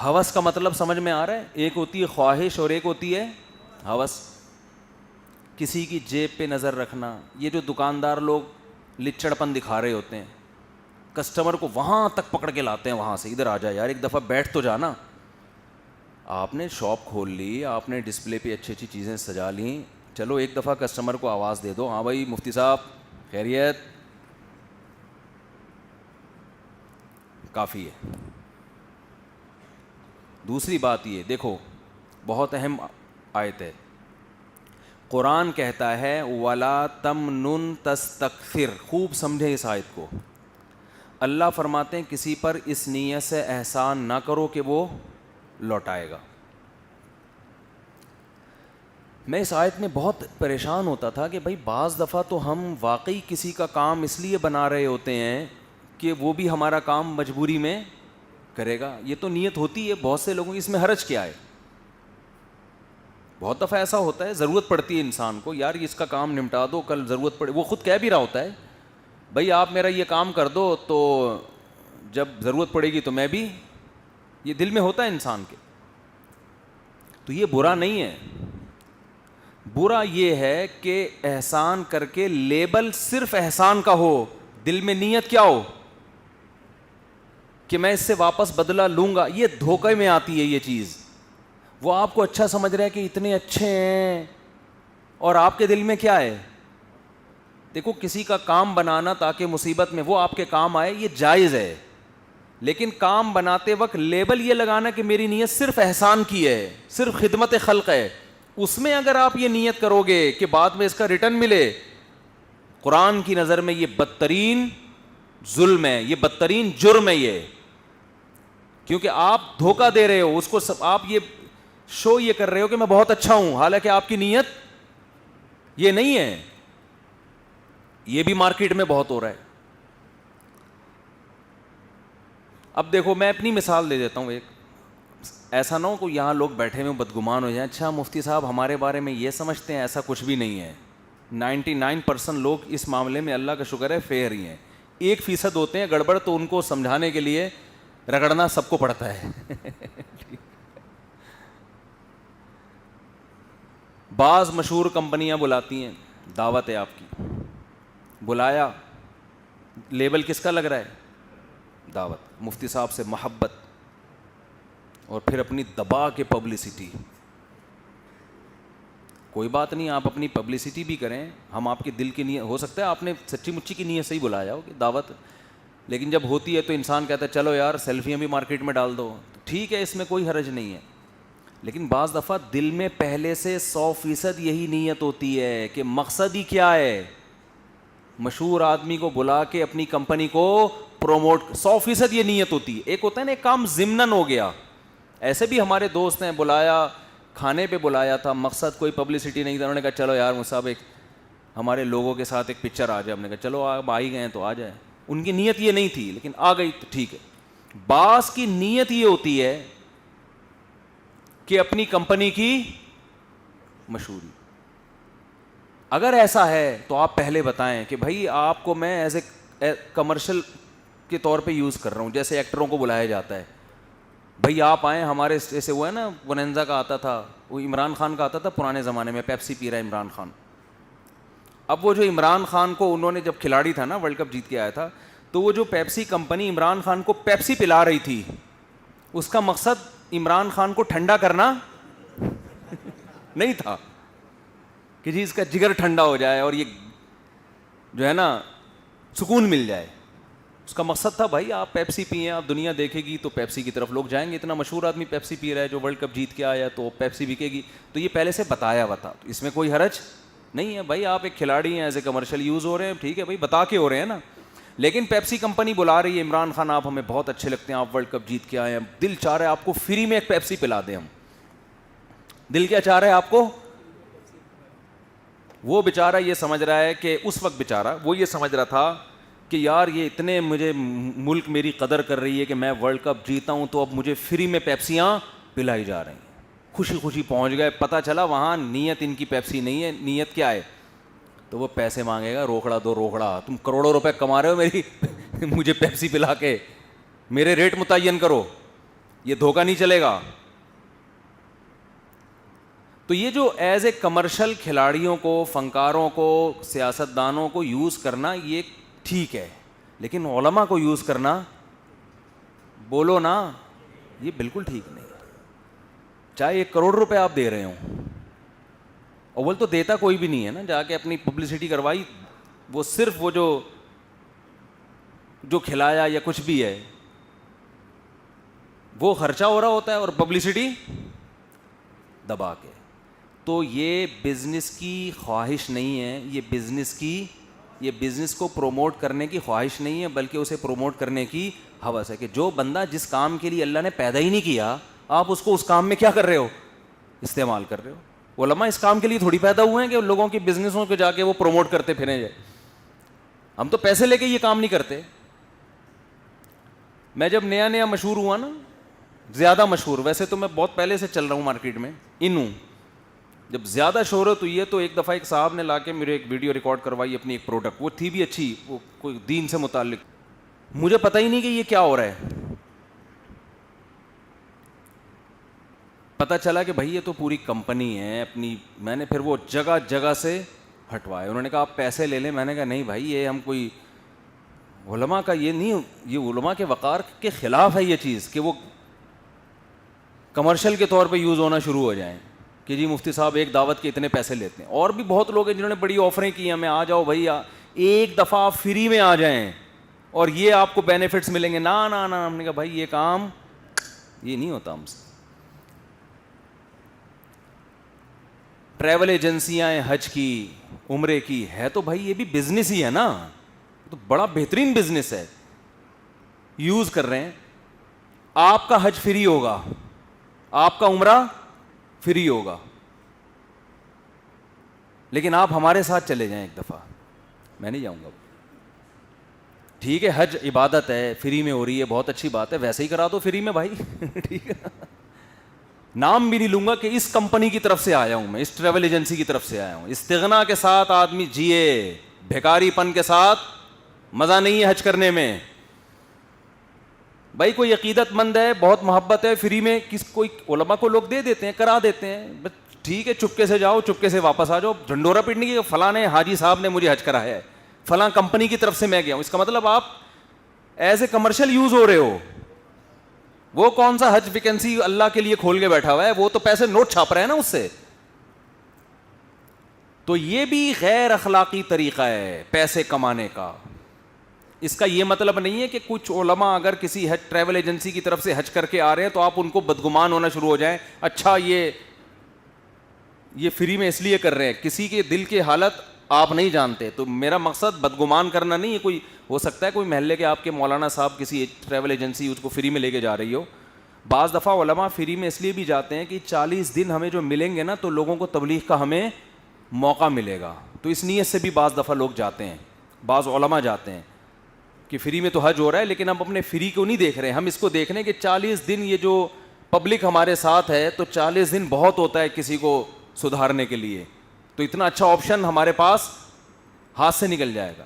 ہوس کا مطلب سمجھ میں آ رہا ہے؟ ایک ہوتی ہے خواہش اور ایک ہوتی ہے ہوس. کسی کی جیب پہ نظر رکھنا. یہ جو دکاندار لوگ لچڑپن دکھا رہے ہوتے ہیں, کسٹمر کو وہاں تک پکڑ کے لاتے ہیں, وہاں سے ادھر آ جا یار, ایک دفعہ بیٹھ تو جانا. آپ نے شاپ کھول لی, آپ نے ڈسپلے پہ اچھی اچھی چیزیں سجا لیں, چلو ایک دفعہ کسٹمر کو آواز دے دو, ہاں بھائی مفتی صاحب خیریت, کافی ہے. دوسری بات یہ دیکھو, بہت اہم آیت ہے, قرآن کہتا ہے وَلَا تَمْنُن تَسْتَكْثِرْ. خوب سمجھیں اس آیت کو. اللہ فرماتے ہیں کسی پر اس نیت سے احسان نہ کرو کہ وہ لوٹائے گا. میں اس آیت میں بہت پریشان ہوتا تھا کہ بھائی بعض دفعہ تو ہم واقعی کسی کا کام اس لیے بنا رہے ہوتے ہیں کہ وہ بھی ہمارا کام مجبوری میں کرے گا. یہ تو نیت ہوتی ہے بہت سے لوگوں کی, اس میں حرج کیا ہے؟ بہت دفعہ ایسا ہوتا ہے, ضرورت پڑتی ہے انسان کو, یار اس کا کام نمٹا دو, کل ضرورت پڑے. وہ خود کہہ بھی رہا ہوتا ہے بھائی آپ میرا یہ کام کر دو, تو جب ضرورت پڑے گی تو میں بھی. یہ دل میں ہوتا ہے انسان کے. تو یہ برا نہیں ہے. برا یہ ہے کہ احسان کر کے لیبل صرف احسان کا ہو, دل میں نیت کیا ہو کہ میں اس سے واپس بدلہ لوں گا. یہ دھوکے میں آتی ہے یہ چیز. وہ آپ کو اچھا سمجھ رہا ہے کہ اتنے اچھے ہیں, اور آپ کے دل میں کیا ہے؟ دیکھو کسی کا کام بنانا تاکہ مصیبت میں وہ آپ کے کام آئے, یہ جائز ہے, لیکن کام بناتے وقت لیبل یہ لگانا کہ میری نیت صرف احسان کی ہے, صرف خدمت خلق ہے, اس میں اگر آپ یہ نیت کرو گے کہ بعد میں اس کا ریٹرن ملے, قرآن کی نظر میں یہ بدترین ظلم ہے, یہ بدترین جرم ہے یہ. کیونکہ آپ دھوکہ دے رہے ہو اس کو, آپ یہ شو یہ کر رہے ہو کہ میں بہت اچھا ہوں, حالانکہ آپ کی نیت یہ نہیں ہے. یہ بھی مارکیٹ میں بہت ہو رہا ہے. اب دیکھو میں اپنی مثال دے دیتا ہوں ایک, ایسا نہ ہو کوئی یہاں لوگ بیٹھے ہوئے بدگمان ہو جائیں, اچھا مفتی صاحب ہمارے بارے میں یہ سمجھتے ہیں, ایسا کچھ بھی نہیں ہے. 99% لوگ اس معاملے میں اللہ کا شکر ہے فیئر ہی ہیں. 1% ہوتے ہیں گڑبڑ, تو ان کو سمجھانے کے لیے رگڑنا سب کو پڑتا ہے. بعض مشہور کمپنیاں بلاتی ہیں, دعوت ہے آپ کی, بلایا, لیبل کس کا لگ رہا ہے؟ دعوت, مفتی صاحب سے محبت, اور پھر اپنی دبا کے پبلسٹی. کوئی بات نہیں, آپ اپنی پبلسٹی بھی کریں, ہم آپ کے دل کی نیت, ہو سکتا ہے آپ نے سچی مچی کی نیت سے ہی بلایا ہو کہ دعوت, لیکن جب ہوتی ہے تو انسان کہتا ہے چلو یار سیلفیاں بھی مارکیٹ میں ڈال دو, ٹھیک ہے اس میں کوئی حرج نہیں ہے. لیکن بعض دفعہ دل میں پہلے سے 100% یہی نیت ہوتی ہے کہ مقصد ہی کیا ہے, مشہور آدمی کو بلا کے اپنی کمپنی کو پروموٹ, 100% یہ نیت ہوتی ہے. ایک ہوتا ہے نا ایک کام ضمناً ہو گیا, ایسے بھی ہمارے دوست ہیں, بلایا کھانے پہ بلایا تھا, مقصد کوئی پبلسٹی نہیں تھا, انہوں نے کہا چلو یار مصعب ایک ہمارے لوگوں کے ساتھ ایک پکچر آ جائے. ہم نے کہا چلو آپ آ ہی گئے تو آ جائے. ان کی نیت یہ نہیں تھی لیکن آ گئی تو ٹھیک ہے. بعض کی نیت یہ ہوتی ہے کہ اپنی کمپنی کی مشہوری. اگر ایسا ہے تو آپ پہلے بتائیں کہ بھائی آپ کو میں ایز اے کمرشل کے طور پہ یوز کر رہا ہوں, جیسے ایکٹروں کو بلایا جاتا ہے, بھائی آپ آئیں ہمارے, جیسے وہ ہے نا وننزا کا آتا تھا, وہ عمران خان کا آتا تھا پرانے زمانے میں, پیپسی پی رہا ہے عمران خان. اب وہ جو عمران خان کو انہوں نے, جب کھلاڑی تھا نا ورلڈ کپ جیت کے آیا تھا, تو وہ جو پیپسی کمپنی عمران خان کو پیپسی پلا رہی تھی, اس کا مقصد عمران خان کو ٹھنڈا کرنا نہیں تھا کہ جی اس کا جگر ٹھنڈا ہو جائے اور یہ جو ہے نا سکون مل جائے. اس کا مقصد تھا بھائی آپ پیپسی پئیں, آپ دنیا دیکھے گی تو پیپسی کی طرف لوگ جائیں گے, اتنا مشہور آدمی پیپسی پی رہا ہے جو ورلڈ کپ جیت کے آیا تو پیپسی بکے گی. تو یہ پہلے سے بتایا ہوا تھا, تو اس میں کوئی حرج نہیں ہے. بھائی آپ ایک کھلاڑی ہیں, ایز اے کمرشل یوز ہو رہے ہیں, ٹھیک ہے بھائی بتا کے ہو رہے ہیں نا. لیکن پیپسی کمپنی بلا رہی ہے, عمران خان آپ ہمیں بہت اچھے لگتے ہیں, آپ ورلڈ کپ جیت کے آئے ہیں, دل چاہ رہا ہے آپ کو فری میں ایک پیپسی پلا دیں ہم. دل کیا چاہ رہا ہے آپ کو؟ وہ بیچارہ یہ سمجھ رہا ہے کہ اس وقت بیچارہ وہ یہ سمجھ رہا تھا کہ یار یہ اتنے مجھے ملک میری قدر کر رہی ہے کہ میں ورلڈ کپ جیتا ہوں, تو اب مجھے فری میں پیپسیاں پلائی جا رہی ہیں. خوشی خوشی پہنچ گئے, پتہ چلا وہاں نیت ان کی پیپسی نہیں ہے, نیت کیا ہے, تو وہ پیسے مانگے گا, روکڑا دو روکڑا, تم کروڑوں روپے کما رہے ہو میری مجھے پیپسی پلا کے, میرے ریٹ متعین کرو. یہ دھوکہ نہیں چلے گا. تو یہ جو ایز اے کمرشل کھلاڑیوں کو, فنکاروں کو, سیاستدانوں کو یوز کرنا یہ ٹھیک ہے, لیکن علماء کو یوز کرنا, بولو نا, یہ بالکل ٹھیک نہیں ہے. چاہے 1 کروڑ روپے آپ دے رہے ہوں, اول تو دیتا کوئی بھی نہیں ہے نا, جا کے اپنی پبلسٹی کروائی, وہ صرف وہ جو کھلایا یا کچھ بھی ہے وہ خرچہ ہو رہا ہوتا ہے, اور پبلسٹی دبا کے. تو یہ بزنس کی خواہش نہیں ہے, یہ بزنس کو پروموٹ کرنے کی خواہش نہیں ہے, بلکہ اسے پروموٹ کرنے کی ہوس ہے, کہ جو بندہ جس کام کے لیے اللہ نے پیدا ہی نہیں کیا, آپ اس کو اس کام میں کیا کر رہے ہو, استعمال کر رہے ہو. علماء اس کام کے لیے تھوڑی پیدا ہوئے ہیں کہ لوگوں کی بزنسوں کو جا کے وہ پروموٹ کرتے پھریں جائے. ہم تو پیسے لے کے یہ کام نہیں کرتے. میں جب نیا مشہور ہوا نا, زیادہ مشہور, ویسے تو میں بہت پہلے سے چل رہا ہوں مارکیٹ میں, جب زیادہ شہرت ہوئی ہے تو ایک دفعہ ایک صاحب نے لا کے میرے ایک ویڈیو ریکارڈ کروائی اپنی ایک پروڈکٹ, وہ تھی بھی اچھی, وہ کوئی دین سے متعلق, مجھے پتہ ہی نہیں کہ یہ کیا ہو رہا ہے. پتہ چلا کہ بھائی یہ تو پوری کمپنی ہے اپنی. میں نے پھر وہ جگہ جگہ سے ہٹوائے. انہوں نے کہا آپ پیسے لے لیں. میں نے کہا نہیں بھائی, یہ ہم کوئی علماء کا یہ نہیں, یہ علماء کے وقار کے خلاف ہے یہ چیز کہ وہ کمرشل کے طور پہ یوز ہونا شروع ہو جائیں کہ جی مفتی صاحب ایک دعوت کے اتنے پیسے لیتے ہیں. اور بھی بہت لوگ ہیں جنہوں نے بڑی آفریں کی ہیں, ہمیں آ جاؤ بھائی, ایک دفعہ آپ فری میں آ جائیں اور یہ آپ کو بینیفٹس ملیں گے. نا نا نا, ہم نے کہا بھائی یہ کام یہ نہیں ہوتا ہم سے. ٹریول ایجنسیاں ہیں حج کی, عمرے کی, ہے تو بھائی یہ بھی بزنس ہی ہے نا, تو بڑا بہترین بزنس ہے, یوز کر رہے ہیں. آپ کا حج فری ہوگا, آپ کا عمرہ فری ہوگا, لیکن آپ ہمارے ساتھ چلے جائیں ایک دفعہ. میں نہیں جاؤں گا. ٹھیک ہے حج عبادت ہے, فری میں ہو رہی ہے, بہت اچھی بات ہے, ویسے ہی کرا دو فری میں بھائی. ٹھیک ہے, نام بھی نہیں لوں گا کہ اس کمپنی کی طرف سے آیا ہوں میں, اس ٹریول ایجنسی کی طرف سے آیا ہوں. استغنا کے ساتھ آدمی جیے, بھیکاری پن کے ساتھ مزہ نہیں ہے حج کرنے میں. بھائی کوئی عقیدت مند ہے, بہت محبت ہے, فری میں کوئی علماء کو لوگ دے دیتے ہیں, کرا دیتے ہیں, ٹھیک ہے, چپکے سے جاؤ, چپکے سے واپس آ جاؤ. ڈھنڈورا پیٹنے کی فلاں حاجی صاحب نے مجھے حج کرایا ہے, فلاں کمپنی کی طرف سے میں گیا ہوں, اس کا مطلب آپ ایز اے کمرشل یوز ہو رہے ہو. وہ کون سا حج ویکینسی اللہ کے لیے کھول کے بیٹھا ہوا ہے, وہ تو پیسے نوٹ چھاپ رہے ہیں نا اس سے. تو یہ بھی غیر اخلاقی طریقہ ہے پیسے کمانے کا. اس کا یہ مطلب نہیں ہے کہ کچھ علماء اگر کسی حج ٹریول ایجنسی کی طرف سے حج کر کے آ رہے ہیں تو آپ ان کو بدگمان ہونا شروع ہو جائیں, اچھا یہ فری میں اس لیے کر رہے ہیں. کسی کے دل کی حالت آپ نہیں جانتے, تو میرا مقصد بدگمان کرنا نہیں ہے. کوئی ہو سکتا ہے کوئی محلے کے آپ کے مولانا صاحب کسی ٹریول ایجنسی اس کو فری میں لے کے جا رہی ہو. بعض دفعہ علماء فری میں اس لیے بھی جاتے ہیں کہ 40 دن ہمیں جو ملیں گے نا تو لوگوں کو تبلیغ کا ہمیں موقع ملے گا, تو اس نیت سے بھی بعض دفعہ لوگ جاتے ہیں, بعض علماء جاتے ہیں کہ فری میں تو حج ہو رہا ہے, لیکن ہم اپنے فری کو نہیں دیکھ رہے ہیں, ہم اس کو دیکھ رہے ہیں کہ 40 دن یہ جو پبلک ہمارے ساتھ ہے تو 40 دن بہت ہوتا ہے کسی کو سدھارنے کے لیے, تو اتنا اچھا آپشن ہمارے پاس ہاتھ سے نکل جائے گا.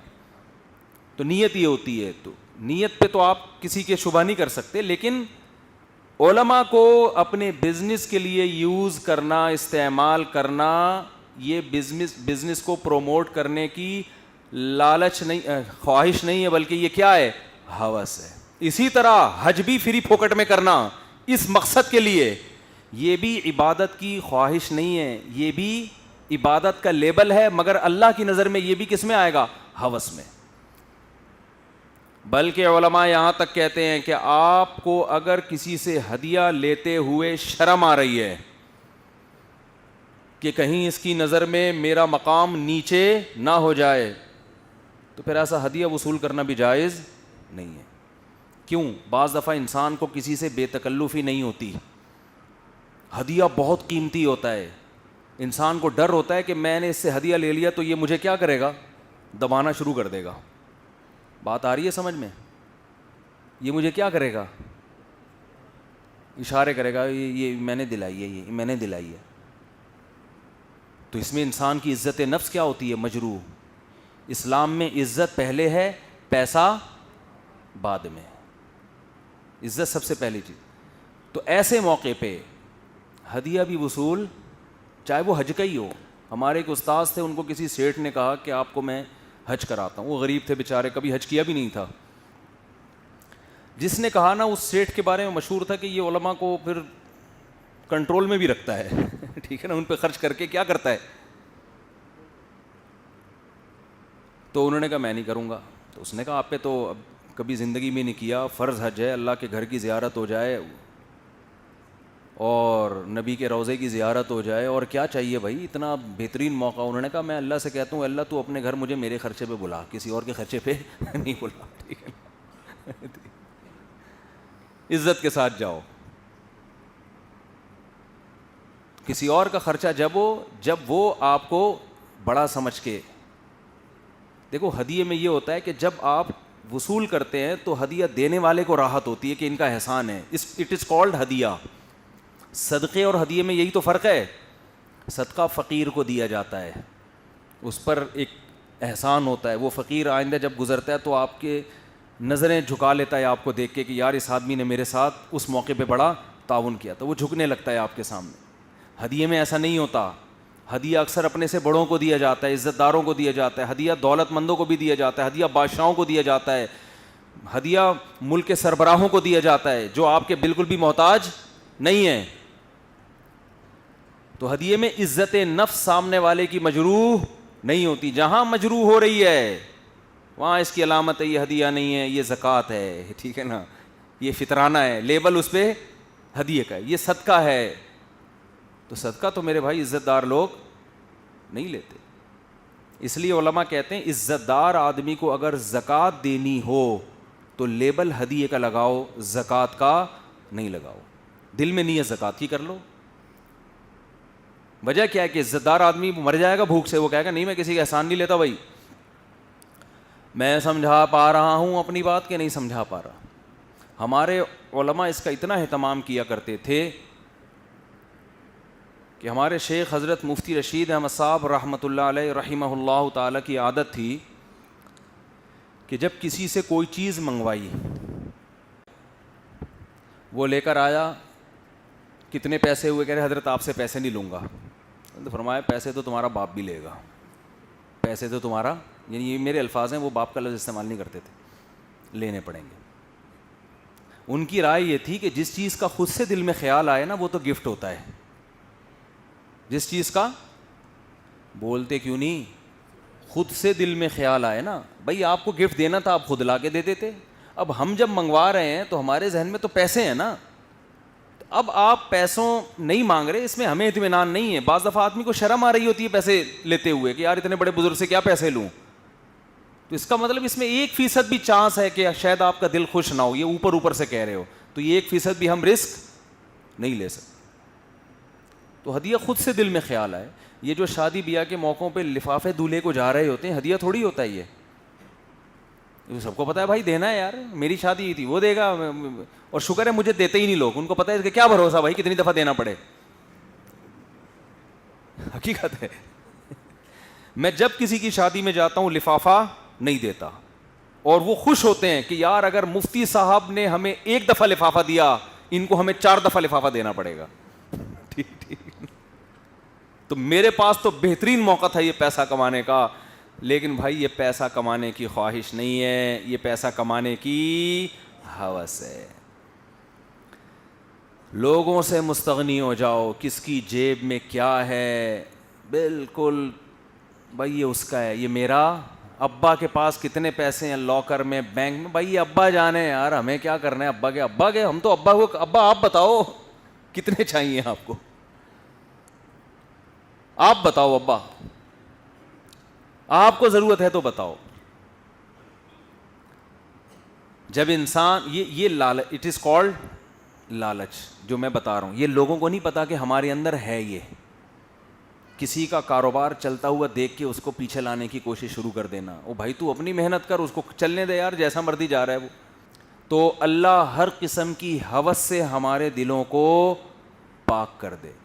تو نیت یہ ہوتی ہے. تو نیت پہ تو آپ کسی کے شبہ نہیں کر سکتے, لیکن علماء کو اپنے بزنس کے لیے یوز کرنا, استعمال کرنا, یہ بزنس کو پروموٹ کرنے کی لالچ نہیں, خواہش نہیں ہے, بلکہ یہ کیا ہے, ہوس ہے. اسی طرح حج بھی فری پھوکٹ میں کرنا اس مقصد کے لیے, یہ بھی عبادت کی خواہش نہیں ہے, یہ بھی عبادت کا لیبل ہے, مگر اللہ کی نظر میں یہ بھی کس میں آئے گا, ہوس میں. بلکہ علماء یہاں تک کہتے ہیں کہ آپ کو اگر کسی سے ہدیہ لیتے ہوئے شرم آ رہی ہے کہ کہیں اس کی نظر میں میرا مقام نیچے نہ ہو جائے, تو پھر ایسا ہدیہ وصول کرنا بھی جائز نہیں ہے. کیوں؟ بعض دفعہ انسان کو کسی سے بے تکلفی نہیں ہوتی, ہدیہ بہت قیمتی ہوتا ہے, انسان کو ڈر ہوتا ہے کہ میں نے اس سے ہدیہ لے لیا تو یہ مجھے کیا کرے گا, دبانا شروع کر دے گا. بات آ رہی ہے سمجھ میں؟ یہ مجھے کیا کرے گا, اشارے کرے گا, یہ میں نے دلائی ہے, یہ میں نے دلائی ہے. تو اس میں انسان کی عزت نفس کیا ہوتی ہے, مجروح. اسلام میں عزت پہلے ہے, پیسہ بعد میں. عزت سب سے پہلی چیز. تو ایسے موقع پہ ہدیہ بھی وصول، چاہے وہ حج کا ہی ہو. ہمارے ایک استاذ تھے، ان کو کسی سیٹھ نے کہا کہ آپ کو میں حج کراتا ہوں. وہ غریب تھے بیچارے، کبھی حج کیا بھی نہیں تھا. جس نے کہا نا، اس سیٹھ کے بارے میں مشہور تھا کہ یہ علماء کو پھر کنٹرول میں بھی رکھتا ہے ٹھیک ہے نا، ان پہ خرچ کر کے کیا کرتا ہے. تو انہوں نے کہا میں نہیں کروں گا. تو اس نے کہا آپ پہ تو اب کبھی زندگی میں نہیں کیا، فرض حج ہے، اللہ کے گھر کی زیارت ہو جائے اور نبی کے روضے کی زیارت ہو جائے، اور کیا چاہیے بھائی، اتنا بہترین موقع. انہوں نے کہا میں اللہ سے کہتا ہوں اللہ تو اپنے گھر مجھے میرے خرچے پہ بلا، کسی اور کے خرچے پہ نہیں بلا. ٹھیک ہے، عزت کے ساتھ جاؤ. کسی اور کا خرچہ جب وہ آپ کو بڑا سمجھ کے. دیکھو ہدیے میں یہ ہوتا ہے کہ جب آپ وصول کرتے ہیں تو ہدیہ دینے والے کو راحت ہوتی ہے کہ ان کا احسان ہے. اٹ از کالڈ ہدیہ. صدقے اور ہدیے میں یہی تو فرق ہے. صدقہ فقیر کو دیا جاتا ہے، اس پر ایک احسان ہوتا ہے. وہ فقیر آئندہ جب گزرتا ہے تو آپ کے نظریں جھکا لیتا ہے آپ کو دیکھ کے کہ یار اس آدمی نے میرے ساتھ اس موقع پہ بڑا تعاون کیا، تو وہ جھکنے لگتا ہے آپ کے سامنے. ہدیے میں ایسا نہیں ہوتا. ہدیہ اکثر اپنے سے بڑوں کو دیا جاتا ہے، عزت داروں کو دیا جاتا ہے. ہدیہ دولت مندوں کو بھی دیا جاتا ہے، ہدیہ بادشاہوں کو دیا جاتا ہے، ہدیہ ملک کے سربراہوں کو دیا جاتا ہے جو آپ کے بالکل بھی محتاج نہیں ہیں. تو ہدیے میں عزت نفس سامنے والے کی مجروح نہیں ہوتی. جہاں مجروح ہو رہی ہے وہاں اس کی علامت ہے یہ ہدیہ نہیں ہے، یہ زکوٰۃ ہے. ٹھیک ہے نا، یہ فطرانہ ہے، لیبل اس پہ ہدیے کا ہے. یہ صدقہ ہے. تو صدقہ تو میرے بھائی عزت دار لوگ نہیں لیتے. اس لیے علماء کہتے ہیں عزت دار آدمی کو اگر زکوٰۃ دینی ہو تو لیبل ہدیے کا لگاؤ، زکوٰۃ کا نہیں لگاؤ. دل میں نیت زکوٰۃ کی کر لو. وجہ کیا ہے کہ عزت دار آدمی مر جائے گا بھوک سے، وہ کہے گا نہیں میں کسی کا احسان نہیں لیتا بھائی. میں سمجھا پا رہا ہوں اپنی بات کہ نہیں سمجھا پا رہا. ہمارے علماء اس کا اتنا اہتمام کیا کرتے تھے کہ ہمارے شیخ حضرت مفتی رشید احمد صاحب رحمۃ اللہ علیہ رحمہ اللہ تعالیٰ کی عادت تھی کہ جب کسی سے کوئی چیز منگوائی، وہ لے کر آیا، کتنے پیسے ہوئے، کہہ رہے حضرت آپ سے پیسے نہیں لوں گا. تو فرمایا پیسے تو تمہارا باپ بھی لے گا، پیسے تو تمہارا، یعنی یہ میرے الفاظ ہیں، وہ باپ کا لفظ استعمال نہیں کرتے تھے، لینے پڑیں گے. ان کی رائے یہ تھی کہ جس چیز کا خود سے دل میں خیال آئے نا وہ تو گفٹ ہوتا ہے. جس چیز کا بولتے کیوں نہیں، خود سے دل میں خیال آئے نا. بھائی آپ کو گفٹ دینا تھا، آپ خود لا کے دے دیتے. اب ہم جب منگوا رہے ہیں تو ہمارے ذہن میں تو پیسے ہیں نا. اب آپ پیسوں نہیں مانگ رہے، اس میں ہمیں اطمینان نہیں ہے. بعض دفعہ آدمی کو شرم آ رہی ہوتی ہے پیسے لیتے ہوئے کہ یار اتنے بڑے بزرگ سے کیا پیسے لوں. تو اس کا مطلب اس میں 1% بھی چانس ہے کہ شاید آپ کا دل خوش نہ ہو. یہ اوپر اوپر سے کہہ رہے ہو تو یہ 1% بھی ہم رسک نہیں لے سکتے. تو ہدیہ خود سے دل میں خیال آئے. یہ جو شادی بیاہ کے موقعوں پہ لفافے دولہے کو جا رہے ہوتے ہیں، ہدیہ تھوڑی ہوتا ہے یہ سب کو پتا ہے بھائی دینا ہے. یار میری شادی ہی تھی، وہ دے گا، اور شکر ہے مجھے دیتے ہی نہیں لوگ. ان کو پتا ہے کہ کیا بھروسہ بھائی کتنی دفعہ دینا پڑے. حقیقت ہے. میں جب کسی کی شادی میں جاتا ہوں لفافہ نہیں دیتا، اور وہ خوش ہوتے ہیں کہ یار اگر مفتی صاحب نے ہمیں 1 دفعہ لفافہ دیا، ان کو ہمیں 4 دفعہ لفافہ دینا پڑے گا. ٹھیک. تو میرے پاس تو بہترین موقع تھا یہ پیسہ کمانے کا. لیکن بھائی یہ پیسہ کمانے کی خواہش نہیں ہے، یہ پیسہ کمانے کی ہوس ہے. لوگوں سے مستغنی ہو جاؤ، کس کی جیب میں کیا ہے، بالکل بھائی یہ اس کا ہے، یہ میرا. ابا کے پاس کتنے پیسے ہیں لاکر میں، بینک میں، بھائی یہ ابا جانے یار، ہمیں کیا کرنا ہے ابا کے ہم تو ابا آپ بتاؤ کتنے چاہیے آپ کو، آپ بتاؤ ابا، آپ کو ضرورت ہے تو بتاؤ. جب انسان یہ لالچ، اٹ از کالڈ لالچ جو میں بتا رہا ہوں، یہ لوگوں کو نہیں پتا کہ ہمارے اندر ہے. یہ کسی کا کاروبار چلتا ہوا دیکھ کے اس کو پیچھے لانے کی کوشش شروع کر دینا. او بھائی تو اپنی محنت کر، اس کو چلنے دے یار، جیسا مرضی جا رہا ہے وہ. تو اللہ ہر قسم کی ہوس سے ہمارے دلوں کو پاک کر دے.